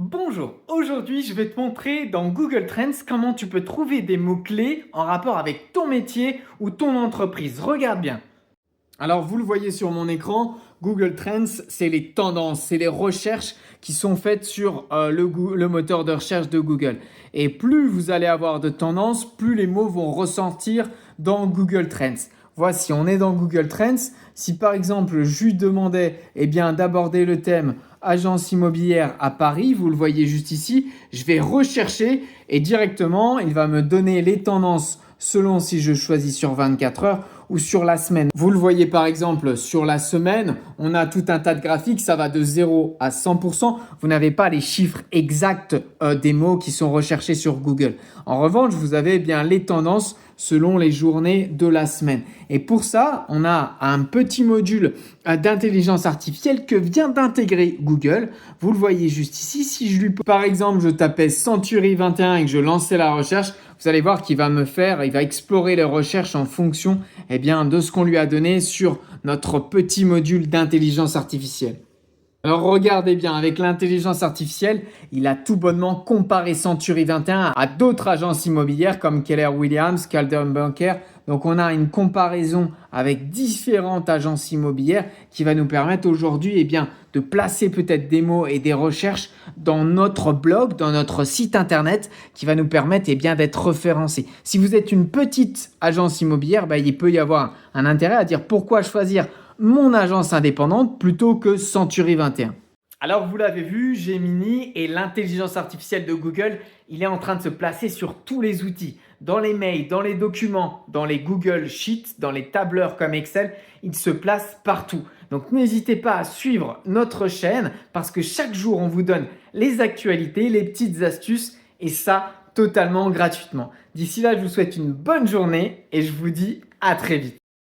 Bonjour, aujourd'hui je vais te montrer dans Google Trends comment tu peux trouver des mots-clés en rapport avec ton métier ou ton entreprise. Regarde bien. Alors vous le voyez sur mon écran, Google Trends, c'est les tendances, c'est les recherches qui sont faites sur le moteur de recherche de Google. Et plus vous allez avoir de tendances, plus les mots vont ressortir dans Google Trends. Voici, on est dans Google Trends. Si par exemple je lui demandais d'aborder le thème agence immobilière à Paris, vous le voyez juste ici, je vais rechercher et directement il va me donner les tendances selon si je choisis sur 24 heures ou sur la semaine. Vous le voyez par exemple sur la semaine, on a tout un tas de graphiques, ça va de 0 à 100%. Vous n'avez pas les chiffres exacts des mots qui sont recherchés sur Google. En revanche, vous avez bien les tendances selon les journées de la semaine. Et pour ça, on a un petit module d'intelligence artificielle que vient d'intégrer Google. Vous le voyez juste ici. Si je lui, par exemple, je tapais Century 21 et que je lançais la recherche, vous allez voir qu'il va il va explorer les recherches en fonction de ce qu'on lui a donné sur notre petit module d'intelligence artificielle. Alors regardez bien, avec l'intelligence artificielle, il a tout bonnement comparé Century 21 à d'autres agences immobilières comme Keller Williams, Coldwell Banker. Donc on a une comparaison avec différentes agences immobilières qui va nous permettre aujourd'hui de placer peut-être des mots et des recherches dans notre blog, dans notre site internet qui va nous permettre d'être référencés. Si vous êtes une petite agence immobilière, il peut y avoir un intérêt à dire pourquoi choisir mon agence indépendante plutôt que Century 21. Alors vous l'avez vu, Gemini et l'intelligence artificielle de Google, il est en train de se placer sur tous les outils, dans les mails, dans les documents, dans les Google Sheets, dans les tableurs comme Excel, il se place partout. Donc n'hésitez pas à suivre notre chaîne parce que chaque jour on vous donne les actualités, les petites astuces et ça totalement gratuitement. D'ici là, je vous souhaite une bonne journée et je vous dis à très vite.